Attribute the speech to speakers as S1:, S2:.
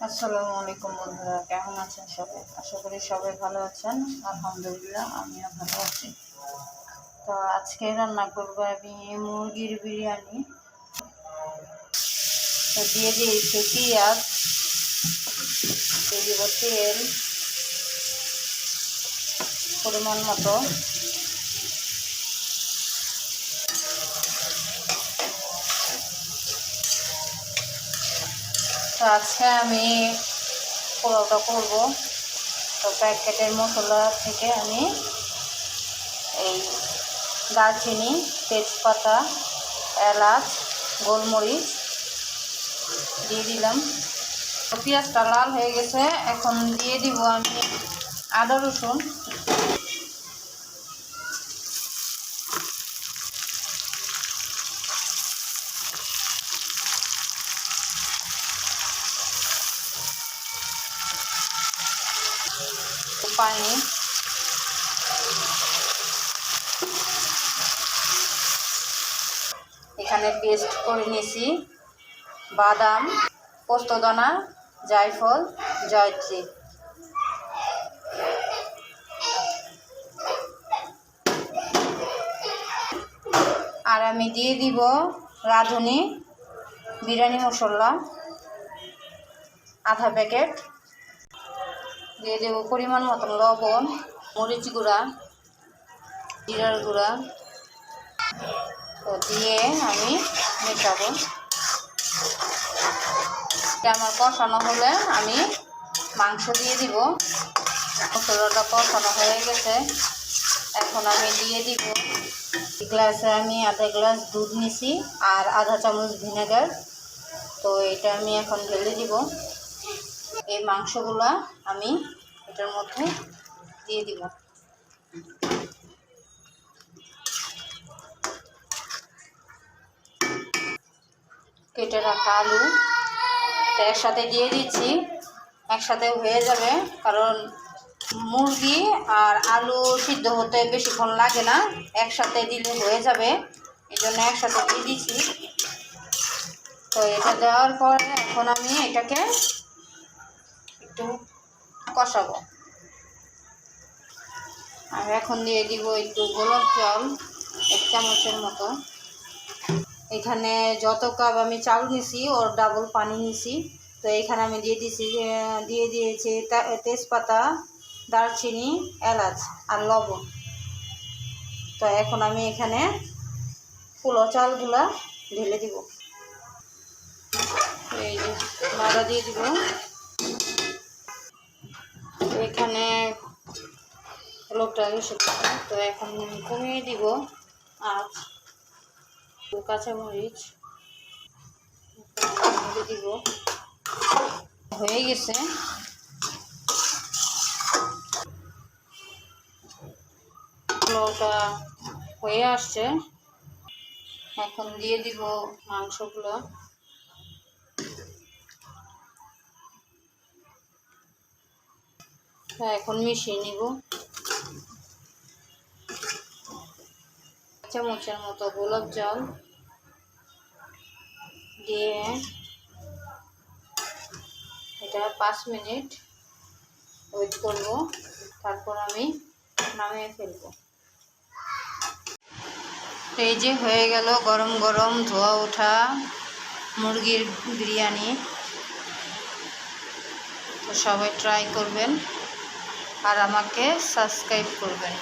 S1: আসসালামু আলাইকুম বন্ধুরা, কেমন আছেন সবাই? আশা করি সবাই ভালো আছেন। আলহামদুলিল্লাহ, আমিও ভালো আছি। তো আজকে রান্না করবো আমি মুরগির বিরিয়ানি। তো দিয়ে দিয়েছি পেঁয়াজ, দিয়ে দিব তেল পরিমাণ মতো। তো আজকে আমি পোলাওটা করবো। তো প্যাকেটের মশলা থেকে আমি এই দারচিনি, তেজপাতা, এলাচ, গোলমরিচ দিয়ে দিলাম। তো পেঁয়াজটা লাল হয়ে গেছে, এখন দিয়ে দিব আমি আদা রসুন। পানি, এখানে পেস্ট করে নিয়েছি বাদাম, পোস্তদানা, জায়ফল, জয়ত্রী। আর আমি দিয়ে দিব রাঁধুনি বিরিয়ানি মশলা আধা প্যাকেট, দিয়ে দেবো পরিমাণ মতন লবণ, মরিচ গুঁড়া, জিরার গুঁড়া। তো দিয়ে আমি মেশাবো। আমার কষানো হলে আমি মাংস দিয়ে দিব। মশলাটা কষানো হয়ে গেছে, এখন আমি দিয়ে দিব গ্লাসে আমি আধা গ্লাস দুধ নিছি আর আধা চামচ ভিনেগার। তো এটা আমি এখন ঢেলে দিব। এই মাংসগুলা আমি এটার মধ্যে দিয়ে দিব। কেটে রাখা আলু তো একসাথে দিয়ে দিচ্ছি, একসাথে হয়ে যাবে, কারণ মুরগি আর আলু সিদ্ধ হতে বেশিক্ষণ লাগে না, একসাথে দিলে হয়ে যাবে, এই জন্য একসাথে দিয়ে দিচ্ছি। তো এটা দেওয়ার পরে এখন আমি এটাকে একটু কষাবো। আর এখন দিয়ে দিব একটু গোলাপ জল 1 চামচের মতো। এখানে যত কাপ আমি চাল নিছি ওর ডাবল পানি নিছি। তো এখানে আমি দিয়ে দিয়েছি তেজপাতা, দারচিনি, এলাচ আর লবণ। তো এখন আমি এখানে পোলাও চালগুলা ঢেলে দিব। এই যে নাড়া দিয়ে দিব। এখানে লোকটা এসে, তো এখন কমিয়ে দিব আর কাঁচামরিচ দিব। হয়ে গেছে, পোলাওটা হয়ে আসছে। এখন দিয়ে দিব মাংসগুলো। এখন মিশিয়ে নিব। চামচের মতো গোলাপ জল দিয়ে এটা 5 মিনিট ওয়েট করব, তারপর আমি নামিয়ে ফেলবো। এই যে হয়ে গেল গরম গরম ধোয়া ওঠা মুরগির বিরিয়ানি। তো সবাই ট্রাই করবেন আর আমাকে সাবস্ক্রাইব করবেন।